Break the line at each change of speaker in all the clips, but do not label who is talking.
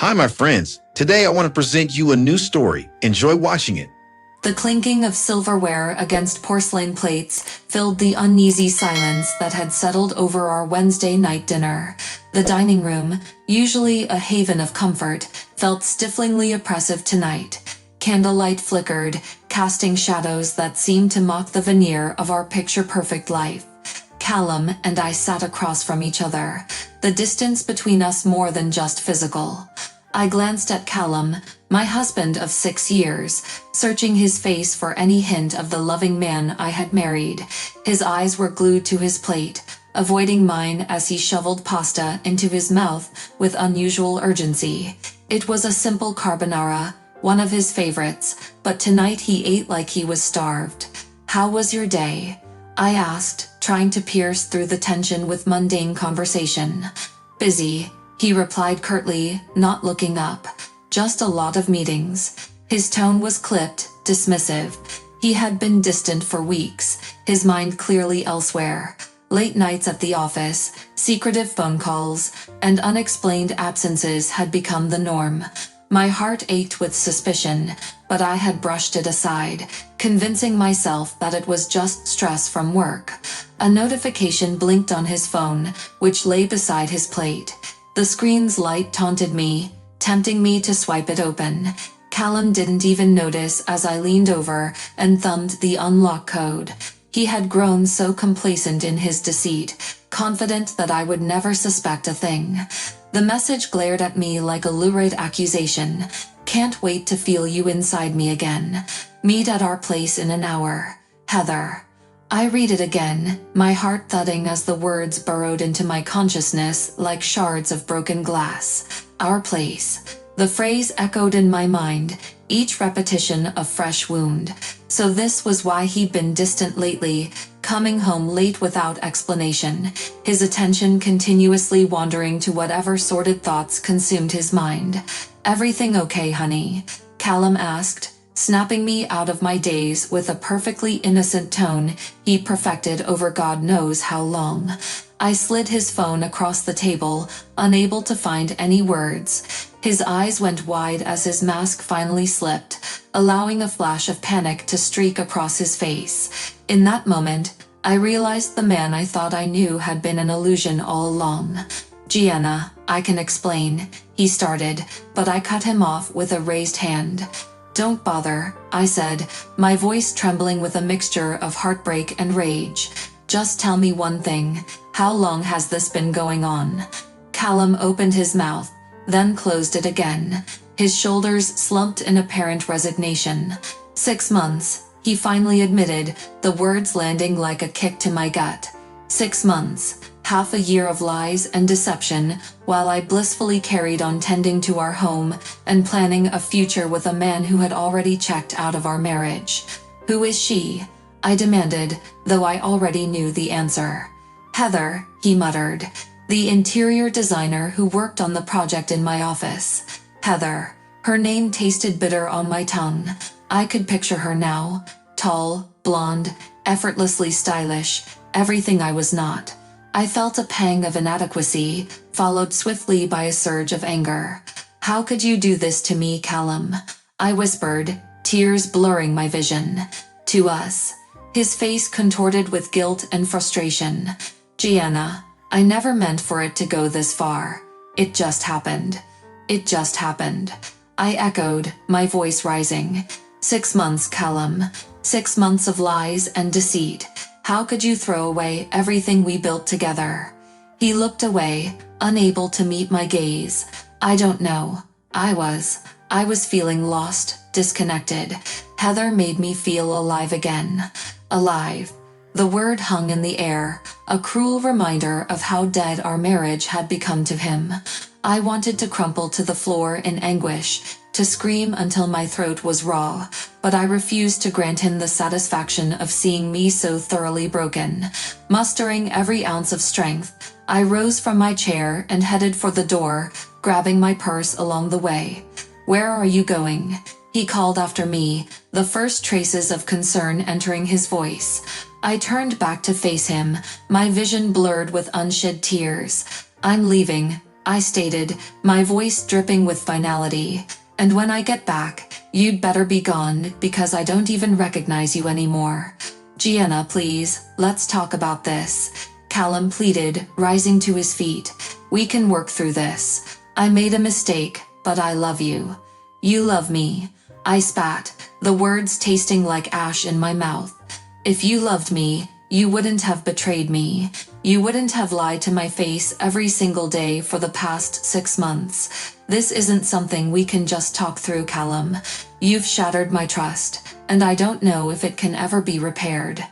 Hi, my friends. Today I want to present you a new story. Enjoy watching it.
The clinking of silverware against porcelain plates filled the uneasy silence that had settled over our Wednesday night dinner. The dining room, usually a haven of comfort, felt stiflingly oppressive tonight. Candlelight flickered, casting shadows that seemed to mock the veneer of our picture-perfect life. Callum and I sat across from each other, the distance between us more than just physical. I glanced at Callum, my husband of 6 years, searching his face for any hint of the loving man I had married. His eyes were glued to his plate, avoiding mine as he shoveled pasta into his mouth with unusual urgency. It was a simple carbonara, one of his favorites, but tonight he ate like he was starved. "How was your day?" I asked, trying to pierce through the tension with mundane conversation. "Busy," he replied curtly, not looking up. "Just a lot of meetings." His tone was clipped, dismissive. He had been distant for weeks, his mind clearly elsewhere. Late nights at the office, secretive phone calls, and unexplained absences had become the norm. My heart ached with suspicion, but I had brushed it aside, convincing myself that it was just stress from work. A notification blinked on his phone, which lay beside his plate. The screen's light taunted me, tempting me to swipe it open. Callum didn't even notice as I leaned over and thumbed the unlock code. He had grown so complacent in his deceit, confident that I would never suspect a thing. The message glared at me like a lurid accusation. "Can't wait to feel you inside me again. Meet at our place in an hour. Heather." I read it again, my heart thudding as the words burrowed into my consciousness like shards of broken glass. Our place. The phrase echoed in my mind, each repetition a fresh wound. So this was why he'd been distant lately, coming home late without explanation, his attention continuously wandering to whatever sordid thoughts consumed his mind. "Everything okay, honey?" Callum asked, snapping me out of my daze with a perfectly innocent tone he perfected over God knows how long. I slid his phone across the table, unable to find any words. His eyes went wide as his mask finally slipped, allowing a flash of panic to streak across his face. In that moment, I realized the man I thought I knew had been an illusion all along. "Gianna, I can explain," he started, but I cut him off with a raised hand. "Don't bother," I said, my voice trembling with a mixture of heartbreak and rage. "Just tell me one thing. How long has this been going on?" Callum opened his mouth, then closed it again. His shoulders slumped in apparent resignation. 6 months, he finally admitted, the words landing like a kick to my gut. 6 months. Half a year of lies and deception, while I blissfully carried on tending to our home and planning a future with a man who had already checked out of our marriage. "Who is she?" I demanded, though I already knew the answer. "Heather," he muttered, "the interior designer who worked on the project in my office. Heather." Her name tasted bitter on my tongue. I could picture her now, tall, blonde, effortlessly stylish, everything I was not. I felt a pang of inadequacy, followed swiftly by a surge of anger. "How could you do this to me, Callum?" I whispered, tears blurring my vision. "To us." His face contorted with guilt and frustration. "Gianna, I never meant for it to go this far. It just happened. It just happened." I echoed, my voice rising. 6 months, Callum. 6 months of lies and deceit. How could you throw away everything we built together? He looked away, unable to meet my gaze. "I don't know." I was feeling lost, disconnected. Heather made me feel alive again. Alive. The word hung in the air, a cruel reminder of how dead our marriage had become to him. I wanted to crumple to the floor in anguish, to scream until my throat was raw, but I refused to grant him the satisfaction of seeing me so thoroughly broken. Mustering every ounce of strength, I rose from my chair and headed for the door, grabbing my purse along the way. "Where are you going?" he called after me, the first traces of concern entering his voice. I turned back to face him, my vision blurred with unshed tears. "I'm leaving," I stated, my voice dripping with finality. And when I get back, you'd better be gone because I don't even recognize you anymore. Gianna, please, let's talk about this. Callum pleaded, rising to his feet. We can work through this. I made a mistake, but I love you. You love me. I spat, the words tasting like ash in my mouth. If you loved me, you wouldn't have betrayed me. You wouldn't have lied to my face every single day for the past 6 months. This isn't something we can just talk through, Callum. You've shattered my trust, and I don't know if it can ever be repaired.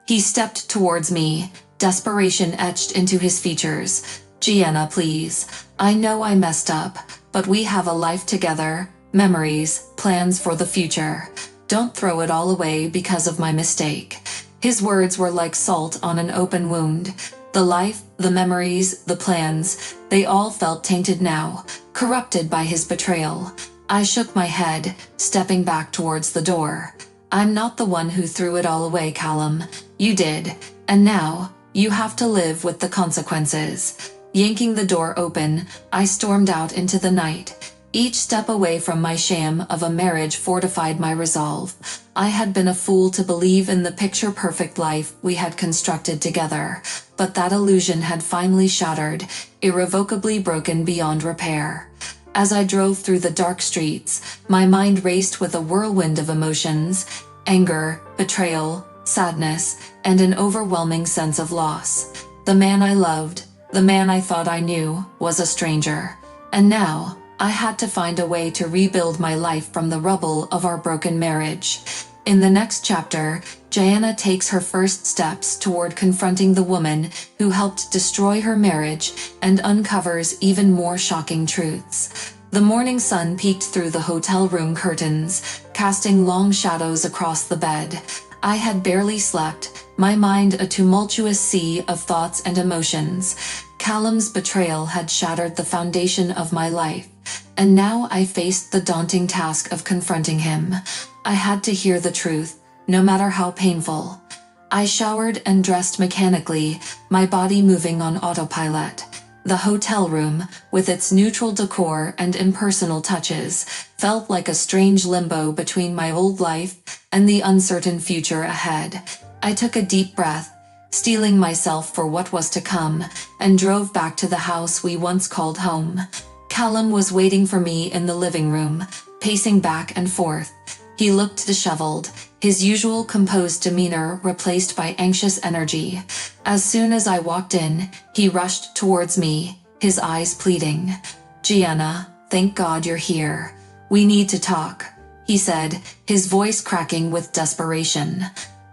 He stepped towards me, desperation etched into his features. Gianna, please. I know I messed up, but we have a life together, memories, plans for the future. Don't throw it all away because of my mistake. His words were like salt on an open wound. The life, the memories, the plans, they all felt tainted now, corrupted by his betrayal. I shook my head, stepping back towards the door. I'm not the one who threw it all away, Callum. You did, and now, you have to live with the consequences. Yanking the door open, I stormed out into the night. Each step away from my sham of a marriage fortified my resolve. I had been a fool to believe in the picture-perfect life we had constructed together, but that illusion had finally shattered, irrevocably broken beyond repair. As I drove through the dark streets, my mind raced with a whirlwind of emotions: anger, betrayal, sadness, and an overwhelming sense of loss. The man I loved, the man I thought I knew, was a stranger. And now, I had to find a way to rebuild my life from the rubble of our broken marriage. In the next chapter, Gianna takes her first steps toward confronting the woman who helped destroy her marriage and uncovers even more shocking truths. The morning sun peeked through the hotel room curtains, casting long shadows across the bed. I had barely slept, my mind a tumultuous sea of thoughts and emotions. Callum's betrayal had shattered the foundation of my life, and now I faced the daunting task of confronting him. I had to hear the truth, no matter how painful. I showered and dressed mechanically, my body moving on autopilot. The hotel room, with its neutral decor and impersonal touches, felt like a strange limbo between my old life and the uncertain future ahead. I took a deep breath, steeling myself for what was to come, and drove back to the house we once called home. Callum was waiting for me in the living room, pacing back and forth. He looked disheveled, his usual composed demeanor replaced by anxious energy. As soon as I walked in, he rushed towards me, his eyes pleading. "Gianna, thank God you're here. We need to talk," he said, his voice cracking with desperation.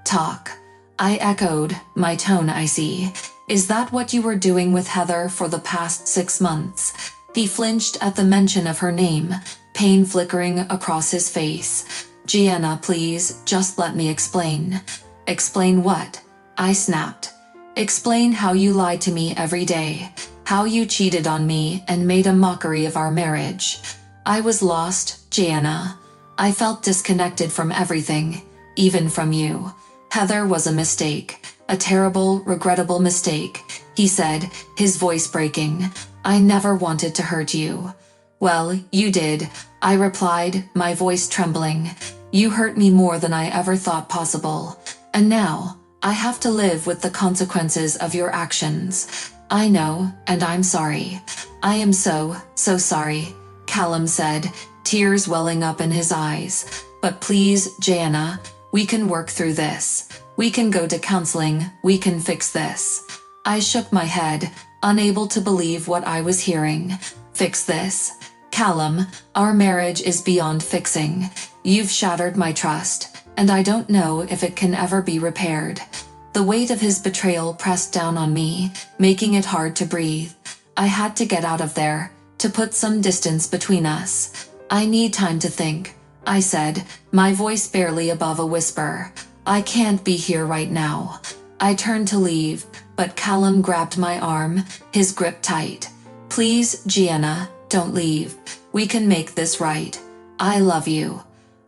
"Talk," I echoed, my tone icy. "Is that what you were doing with Heather for the past 6 months?" He flinched at the mention of her name, pain flickering across his face. "Gianna, please, just let me explain." "Explain what?" I snapped. "Explain how you lied to me every day, how you cheated on me and made a mockery of our marriage." I was lost, Gianna. I felt disconnected from everything, even from you. "Heather was a mistake, a terrible, regrettable mistake," he said, his voice breaking. "I never wanted to hurt you." "Well, you did," I replied, my voice trembling. "You hurt me more than I ever thought possible. And now, I have to live with the consequences of your actions. I know, and I'm sorry. I am so sorry," Callum said, tears welling up in his eyes. "But please, Gianna, we can work through this. We can go to counseling, we can fix this." I shook my head, unable to believe what I was hearing. "Fix this? Callum, our marriage is beyond fixing. You've shattered my trust, and I don't know if it can ever be repaired." The weight of his betrayal pressed down on me, making it hard to breathe. I had to get out of there, to put some distance between us. "I need time to think," I said, my voice barely above a whisper. "I can't be here right now." I turned to leave, but Callum grabbed my arm, his grip tight. "Please, Gianna, don't leave. We can make this right. I love you."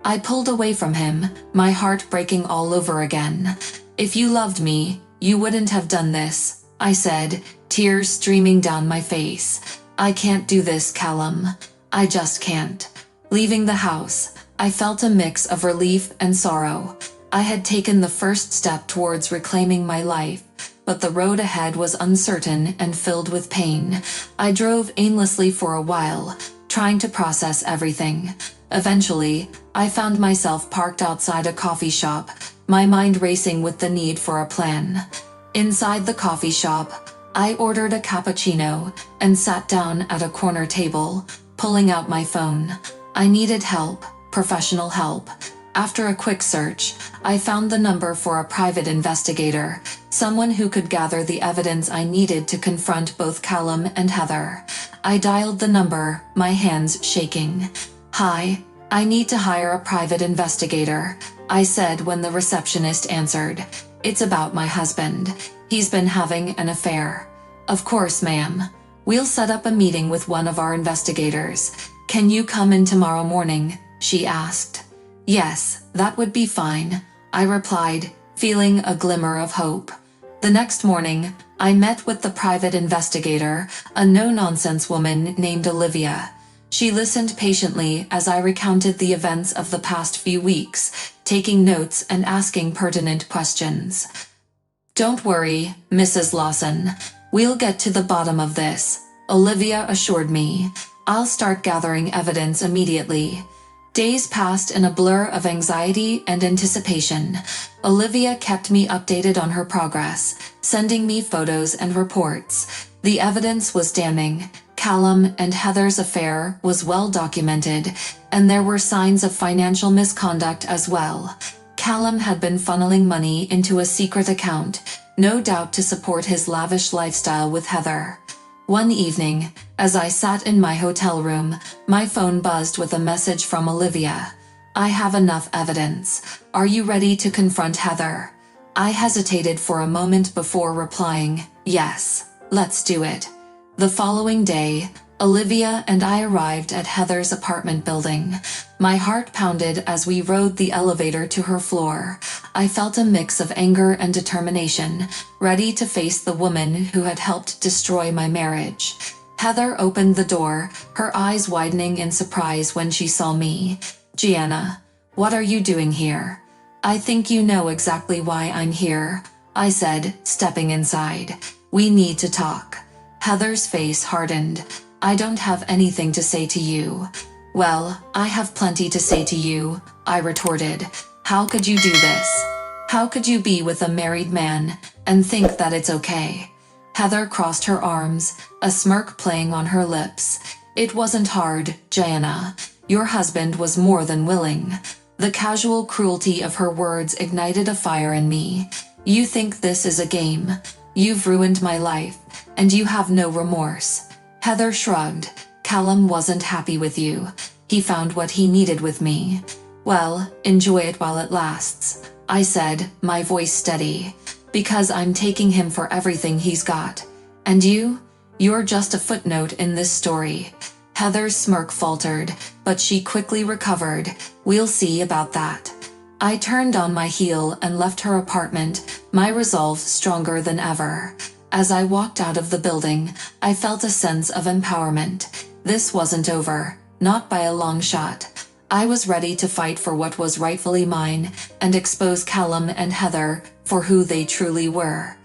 I pulled away from him, my heart breaking all over again. "If you loved me, you wouldn't have done this," I said, tears streaming down my face. I can't do this, Callum. I just can't. Leaving the house, I felt a mix of relief and sorrow. I had taken the first step towards reclaiming my life, but the road ahead was uncertain and filled with pain. I drove aimlessly for a while, trying to process everything. Eventually, I found myself parked outside a coffee shop, my mind racing with the need for a plan. Inside the coffee shop, I ordered a cappuccino and sat down at a corner table, pulling out my phone. I needed help, professional help. After a quick search, I found the number for a private investigator, someone who could gather the evidence I needed to confront both Callum and Heather. I dialed the number, my hands shaking. "Hi, I need to hire a private investigator," I said when the receptionist answered. "It's about my husband. He's been having an affair." "Of course, ma'am. We'll set up a meeting with one of our investigators. Can you come in tomorrow morning?" she asked. "Yes, that would be fine," I replied, feeling a glimmer of hope. The next morning, I met with the private investigator, a no-nonsense woman named Olivia. She listened patiently as I recounted the events of the past few weeks, taking notes and asking pertinent questions. "Don't worry, Mrs. Lawson. We'll get to the bottom of this," Olivia assured me. "I'll start gathering evidence immediately." Days passed in a blur of anxiety and anticipation. Olivia kept me updated on her progress, sending me photos and reports. The evidence was damning. Callum and Heather's affair was well documented, and there were signs of financial misconduct as well. Callum had been funneling money into a secret account, no doubt to support his lavish lifestyle with Heather. One evening, as I sat in my hotel room, my phone buzzed with a message from Olivia. "I have enough evidence. Are you ready to confront Heather?" I hesitated for a moment before replying, "Yes, let's do it." The following day, Olivia and I arrived at Heather's apartment building. My heart pounded as we rode the elevator to her floor. I felt a mix of anger and determination, ready to face the woman who had helped destroy my marriage. Heather opened the door, her eyes widening in surprise when she saw me. "Gianna, what are you doing here?" "I think you know exactly why I'm here," I said, stepping inside. "We need to talk." Heather's face hardened. "I don't have anything to say to you." "Well, I have plenty to say to you," I retorted. "How could you do this? How could you be with a married man and think that it's okay?" Heather crossed her arms, a smirk playing on her lips. "It wasn't hard, Gianna. Your husband was more than willing." The casual cruelty of her words ignited a fire in me. "You think this is a game? You've ruined my life, and you have no remorse." Heather shrugged. "Callum wasn't happy with you. He found what he needed with me." "Well, enjoy it while it lasts," I said, my voice steady. "Because I'm taking him for everything he's got. And you're just a footnote in this story." Heather's smirk faltered, but she quickly recovered. "We'll see about that." I turned on my heel and left her apartment, my resolve stronger than ever. As I walked out of the building, I felt a sense of empowerment. This wasn't over, not by a long shot. I was ready to fight for what was rightfully mine and expose Callum and Heather for who they truly were.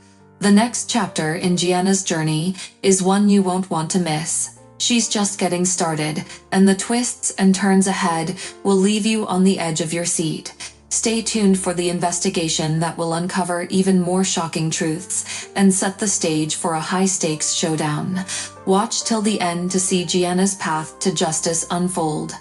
The next chapter in Gianna's journey is one you won't want to miss. She's just getting started, and the twists and turns ahead will leave you on the edge of your seat. Stay tuned for the investigation that will uncover even more shocking truths and set the stage for a high-stakes showdown. Watch till the end to see Gianna's path to justice unfold.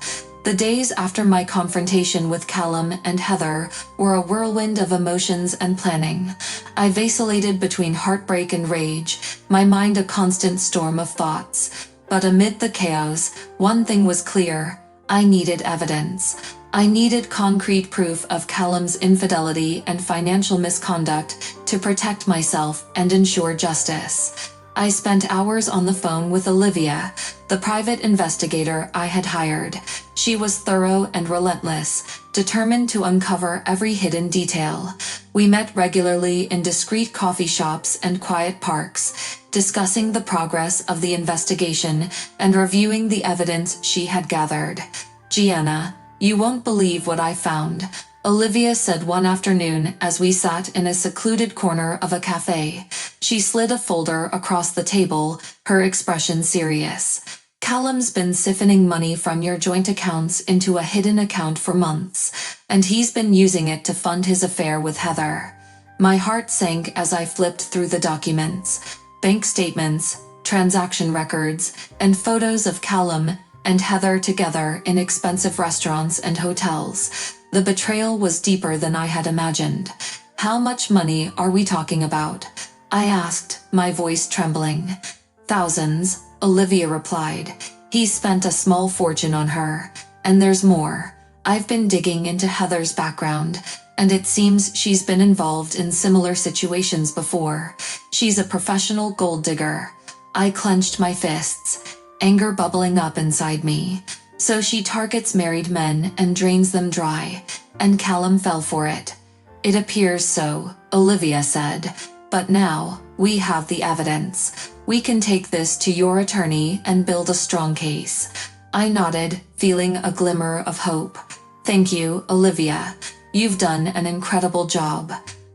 The days after my confrontation with Callum and Heather were a whirlwind of emotions and planning. I vacillated between heartbreak and rage, my mind a constant storm of thoughts. But amid the chaos, one thing was clear: I needed evidence. I needed concrete proof of Callum's infidelity and financial misconduct to protect myself and ensure justice. I spent hours on the phone with Olivia, the private investigator I had hired. She was thorough and relentless, determined to uncover every hidden detail. We met regularly in discreet coffee shops and quiet parks, discussing the progress of the investigation and reviewing the evidence she had gathered. "Gianna, you won't believe what I found," Olivia said one afternoon as we sat in a secluded corner of a cafe. She slid a folder across the table, her expression serious. "Callum's been siphoning money from your joint accounts into a hidden account for months, and he's been using it to fund his affair with Heather." My heart sank as I flipped through the documents. Bank statements, transaction records, and photos of Callum and Heather together in expensive restaurants and hotels. The betrayal was deeper than I had imagined. "How much money are we talking about?" I asked, my voice trembling. "Thousands," Olivia replied. "He spent a small fortune on her. And there's more. I've been digging into Heather's background, and it seems she's been involved in similar situations before. She's a professional gold digger." I clenched my fists, anger bubbling up inside me. "So she targets married men and drains them dry, and Callum fell for it." "It appears so," Olivia said. "But now, we have the evidence. We can take this to your attorney and build a strong case." I nodded, feeling a glimmer of hope. "Thank you, Olivia. You've done an incredible job."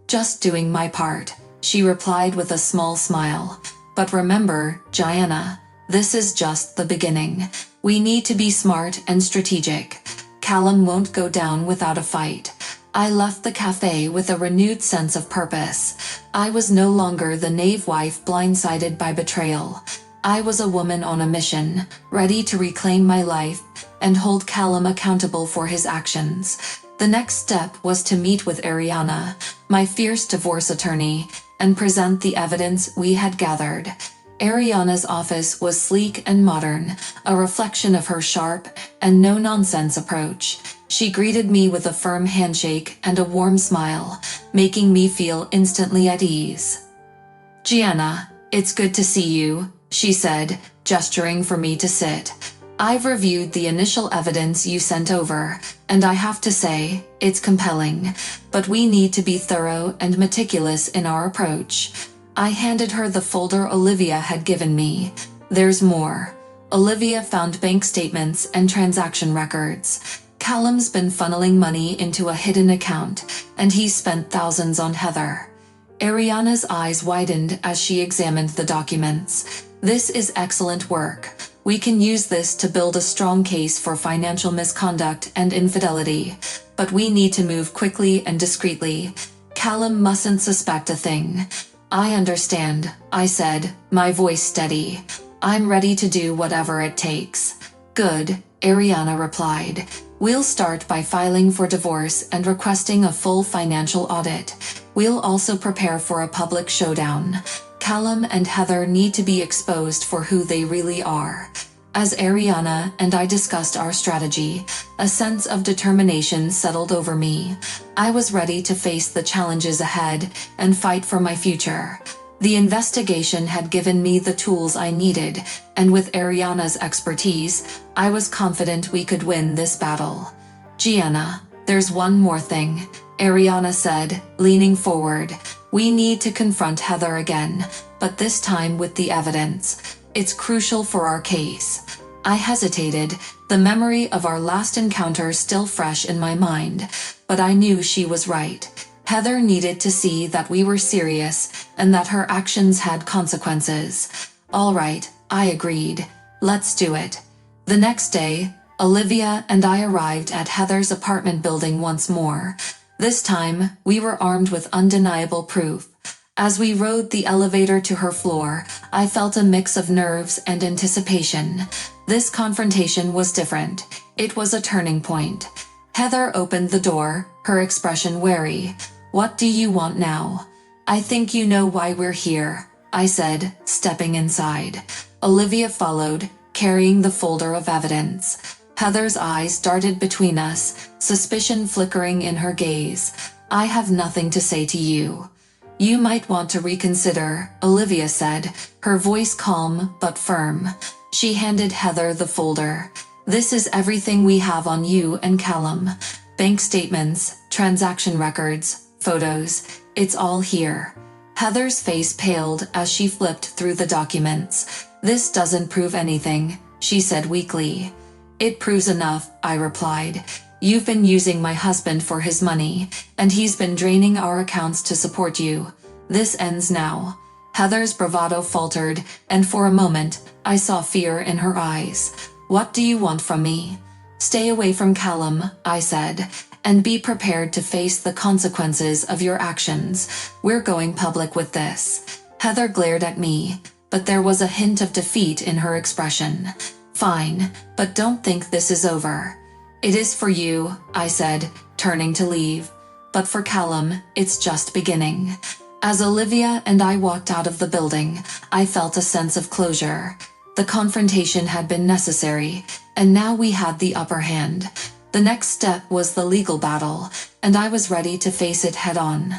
"Just doing my part," she replied with a small smile. "But remember, Gianna, this is just the beginning. We need to be smart and strategic. Callum won't go down without a fight." I left the cafe with a renewed sense of purpose. I was no longer the naive wife blindsided by betrayal. I was a woman on a mission, ready to reclaim my life and hold Callum accountable for his actions. The next step was to meet with Ariana, my fierce divorce attorney, and present the evidence we had gathered. Ariana's office was sleek and modern, a reflection of her sharp and no-nonsense approach. She greeted me with a firm handshake and a warm smile, making me feel instantly at ease. "Gianna, it's good to see you," she said, gesturing for me to sit. "I've reviewed the initial evidence you sent over, and I have to say, it's compelling, but we need to be thorough and meticulous in our approach." I handed her the folder Olivia had given me. "There's more." Olivia found bank statements and transaction records. "Callum's been funneling money into a hidden account, and he's spent thousands on Heather." Ariana's eyes widened as she examined the documents. "This is excellent work. We can use this to build a strong case for financial misconduct and infidelity, but we need to move quickly and discreetly. Callum mustn't suspect a thing." "I understand," I said, my voice steady. "I'm ready to do whatever it takes." "Good," Ariana replied. "We'll start by filing for divorce and requesting a full financial audit. We'll also prepare for a public showdown. Callum and Heather need to be exposed for who they really are." As Ariana and I discussed our strategy, a sense of determination settled over me. I was ready to face the challenges ahead and fight for my future. The investigation had given me the tools I needed, and with Ariana's expertise, I was confident we could win this battle. "Gianna, there's one more thing," Ariana said, leaning forward. "We need to confront Heather again, but this time with the evidence. It's crucial for our case." I hesitated, the memory of our last encounter still fresh in my mind, but I knew she was right. Heather needed to see that we were serious and that her actions had consequences. "All right," I agreed. "Let's do it." The next day, Olivia and I arrived at Heather's apartment building once more. This time, we were armed with undeniable proof. As we rode the elevator to her floor, I felt a mix of nerves and anticipation. This confrontation was different. It was a turning point. Heather opened the door, her expression wary. "What do you want now?" "I think you know why we're here," I said, stepping inside. Olivia followed, carrying the folder of evidence. Heather's eyes darted between us, suspicion flickering in her gaze. "I have nothing to say to you." You might want to reconsider, Olivia said, her voice calm but firm. She handed Heather the folder. This is everything we have on you and Callum. Bank statements, transaction records, photos. It's all here. Heather's face paled as she flipped through the documents. This doesn't prove anything, she said weakly. It proves enough, I replied. You've been using my husband for his money, and he's been draining our accounts to support you. This ends now. Heather's bravado faltered, and for a moment, I saw fear in her eyes. What do you want from me? Stay away from Callum, I said, and be prepared to face the consequences of your actions. We're going public with this. Heather glared at me, but there was a hint of defeat in her expression. Fine, but don't think this is over. It is for you, I said, turning to leave. But for Callum, it's just beginning. As Olivia and I walked out of the building, I felt a sense of closure. The confrontation had been necessary, and now we had the upper hand. The next step was the legal battle, and I was ready to face it head-on.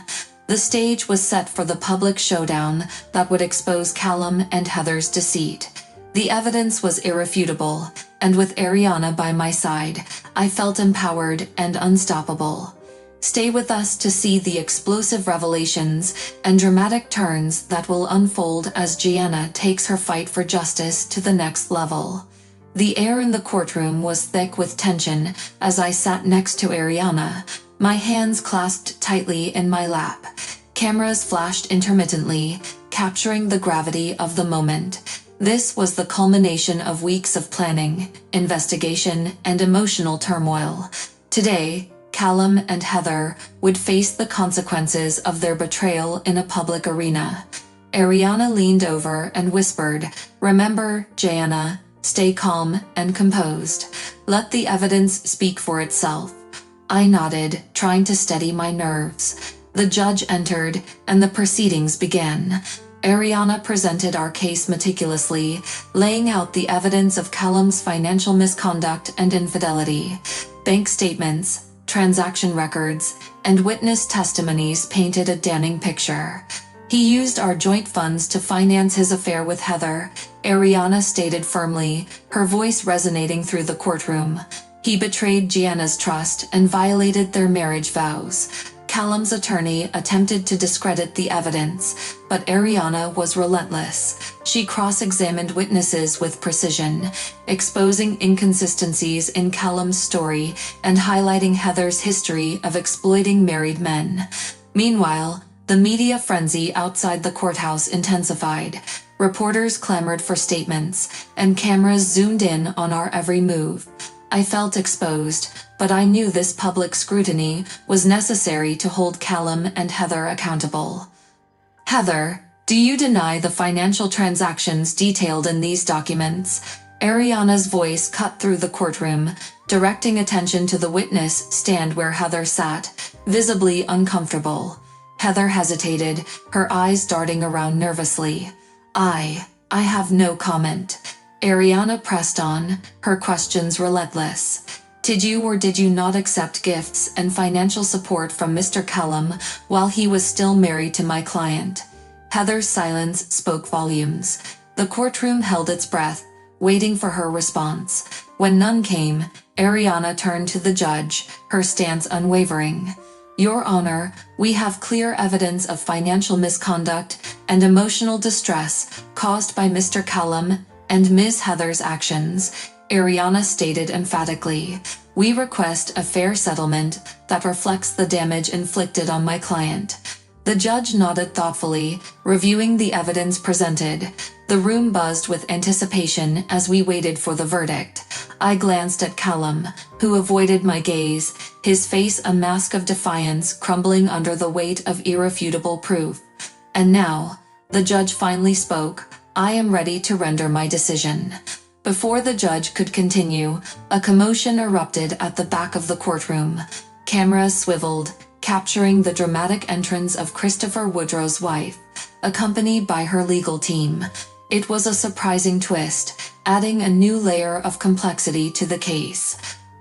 The stage was set for the public showdown that would expose Callum and Heather's deceit. The evidence was irrefutable, and with Ariana by my side, I felt empowered and unstoppable. Stay with us to see the explosive revelations and dramatic turns that will unfold as Gianna takes her fight for justice to the next level. The air in the courtroom was thick with tension as I sat next to Ariana, my hands clasped tightly in my lap. Cameras flashed intermittently, capturing the gravity of the moment. This was the culmination of weeks of planning, investigation, and emotional turmoil. Today, Callum and Heather would face the consequences of their betrayal in a public arena. Ariana leaned over and whispered, "Remember, Gianna, stay calm and composed. Let the evidence speak for itself." I nodded, trying to steady my nerves. The judge entered, and the proceedings began. Ariana presented our case meticulously, laying out the evidence of Callum's financial misconduct and infidelity. Bank statements, transaction records, and witness testimonies painted a damning picture. He used our joint funds to finance his affair with Heather, Ariana stated firmly, her voice resonating through the courtroom. He betrayed Gianna's trust and violated their marriage vows. Callum's attorney attempted to discredit the evidence, but Ariana was relentless. She cross-examined witnesses with precision, exposing inconsistencies in Callum's story and highlighting Heather's history of exploiting married men. Meanwhile, the media frenzy outside the courthouse intensified. Reporters clamored for statements, and cameras zoomed in on our every move. I felt exposed, but I knew this public scrutiny was necessary to hold Callum and Heather accountable. "Heather, do you deny the financial transactions detailed in these documents?" Ariana's voice cut through the courtroom, directing attention to the witness stand where Heather sat, visibly uncomfortable. Heather hesitated, her eyes darting around nervously. I have no comment." Ariana pressed on, her questions relentless. "Did you or did you not accept gifts and financial support from Mr. Callum while he was still married to my client?" Heather's silence spoke volumes. The courtroom held its breath, waiting for her response. When none came, Ariana turned to the judge, her stance unwavering. "Your Honor, we have clear evidence of financial misconduct and emotional distress caused by Mr. Callum and Ms. Heather's actions," Ariana stated emphatically. "We request a fair settlement that reflects the damage inflicted on my client." The judge nodded thoughtfully, reviewing the evidence presented. The room buzzed with anticipation as we waited for the verdict. I glanced at Callum, who avoided my gaze, his face a mask of defiance crumbling under the weight of irrefutable proof. "And now," the judge finally spoke, "I am ready to render my decision." Before the judge could continue, a commotion erupted at the back of the courtroom. Cameras swiveled, capturing the dramatic entrance of Christopher Woodrow's wife, accompanied by her legal team. It was a surprising twist, adding a new layer of complexity to the case.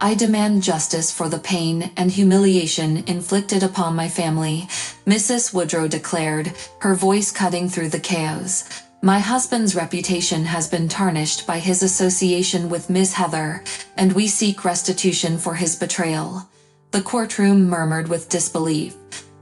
I demand justice for the pain and humiliation inflicted upon my family," Mrs. Woodrow declared, her voice cutting through the chaos. "My husband's reputation has been tarnished by his association with Miss Heather, and we seek restitution for his betrayal." The courtroom murmured with disbelief.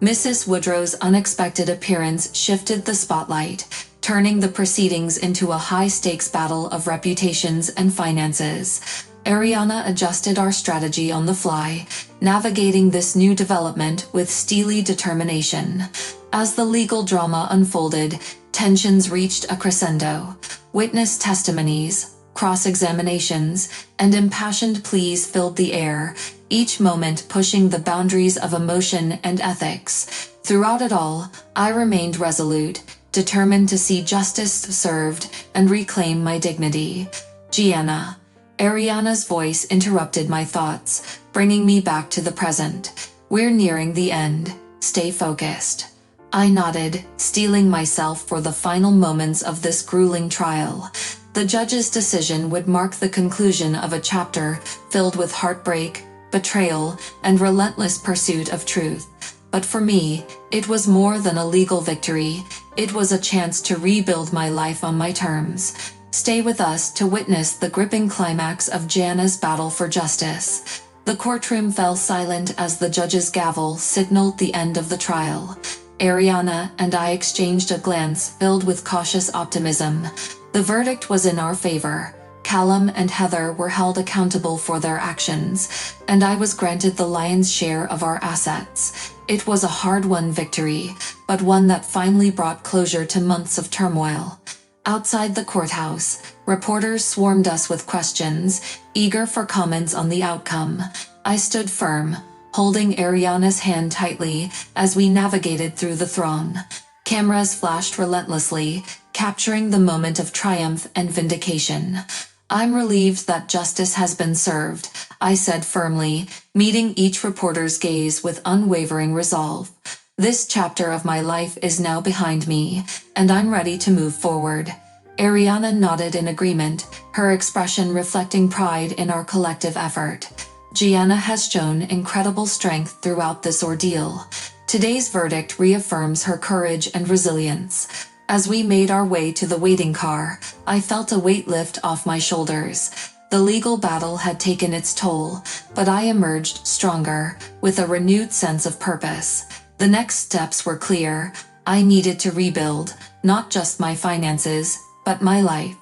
Mrs. Woodrow's unexpected appearance shifted the spotlight, turning the proceedings into a high-stakes battle of reputations and finances. Ariana adjusted our strategy on the fly, navigating this new development with steely determination. As the legal drama unfolded, tensions reached a crescendo. Witness testimonies, cross-examinations, and impassioned pleas filled the air, each moment pushing the boundaries of emotion and ethics. Throughout it all, I remained resolute, determined to see justice served and reclaim my dignity. "Gianna." Ariana's voice interrupted my thoughts, bringing me back to the present. "We're nearing the end. Stay focused." I nodded, steeling myself for the final moments of this grueling trial. The judge's decision would mark the conclusion of a chapter filled with heartbreak, betrayal, and relentless pursuit of truth. But for me, it was more than a legal victory. It was a chance to rebuild my life on my terms. Stay with us to witness the gripping climax of Gianna's battle for justice. The courtroom fell silent as the judge's gavel signaled the end of the trial. Ariana and I exchanged a glance filled with cautious optimism. The verdict was in our favor. Callum and Heather were held accountable for their actions, and I was granted the lion's share of our assets. It was a hard-won victory, but one that finally brought closure to months of turmoil. Outside the courthouse, reporters swarmed us with questions, eager for comments on the outcome. I stood firm, holding Ariana's hand tightly as we navigated through the throng. Cameras flashed relentlessly, capturing the moment of triumph and vindication. "I'm relieved that justice has been served," I said firmly, meeting each reporter's gaze with unwavering resolve. "This chapter of my life is now behind me, and I'm ready to move forward." Ariana nodded in agreement, her expression reflecting pride in our collective effort. Gianna has shown incredible strength throughout this ordeal. Today's verdict reaffirms her courage and resilience. As we made our way to the waiting car, I felt a weight lift off my shoulders. The legal battle had taken its toll, but I emerged stronger, with a renewed sense of purpose. The next steps were clear. I needed to rebuild, not just my finances, but my life.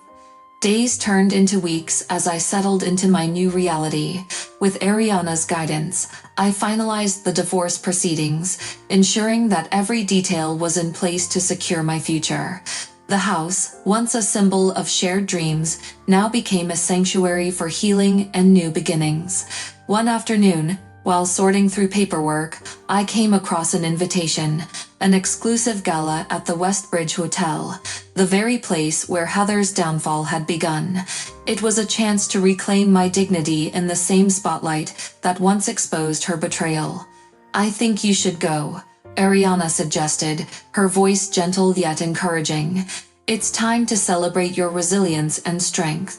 Days turned into weeks as I settled into my new reality. With Ariana's guidance, I finalized the divorce proceedings, ensuring that every detail was in place to secure my future. The house, once a symbol of shared dreams, now became a sanctuary for healing and new beginnings. One afternoon, while sorting through paperwork, I came across an invitation, an exclusive gala at the Westbridge Hotel, the very place where Heather's downfall had begun. It was a chance to reclaim my dignity in the same spotlight that once exposed her betrayal. "I think you should go," Ariana suggested, her voice gentle yet encouraging. "It's time to celebrate your resilience and strength."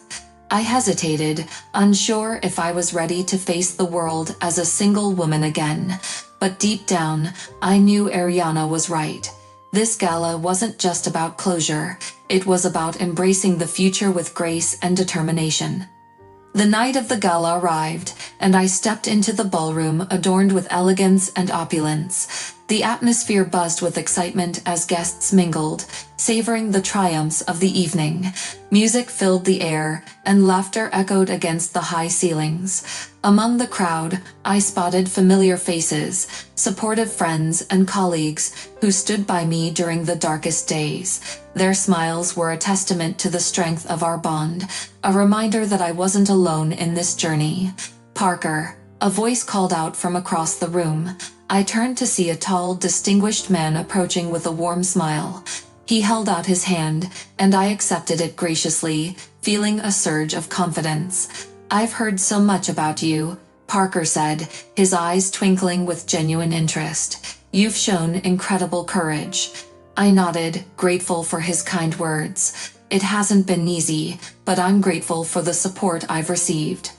I hesitated, unsure if I was ready to face the world as a single woman again. But deep down, I knew Ariana was right. This gala wasn't just about closure, it was about embracing the future with grace and determination. The night of the gala arrived, and I stepped into the ballroom adorned with elegance and opulence. The atmosphere buzzed with excitement as guests mingled, savoring the triumphs of the evening. Music filled the air, and laughter echoed against the high ceilings. Among the crowd, I spotted familiar faces, supportive friends and colleagues who stood by me during the darkest days. Their smiles were a testament to the strength of our bond, a reminder that I wasn't alone in this journey. "Parker," a voice called out from across the room. I turned to see a tall, distinguished man approaching with a warm smile. He held out his hand, and I accepted it graciously, feeling a surge of confidence. "I've heard so much about you," Parker said, his eyes twinkling with genuine interest. "You've shown incredible courage." I nodded, grateful for his kind words. "It hasn't been easy, but I'm grateful for the support I've received."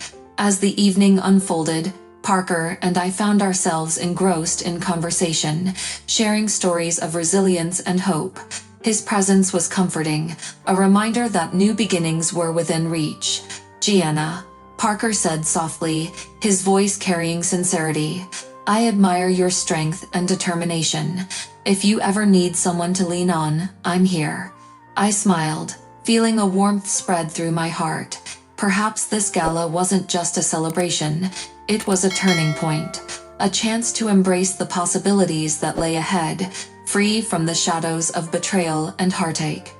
As the evening unfolded, Parker and I found ourselves engrossed in conversation, sharing stories of resilience and hope. His presence was comforting, a reminder that new beginnings were within reach. "Gianna," Parker said softly, his voice carrying sincerity, "I admire your strength and determination. If you ever need someone to lean on, I'm here." I smiled, feeling a warmth spread through my heart. Perhaps this gala wasn't just a celebration, it was a turning point, a chance to embrace the possibilities that lay ahead, free from the shadows of betrayal and heartache.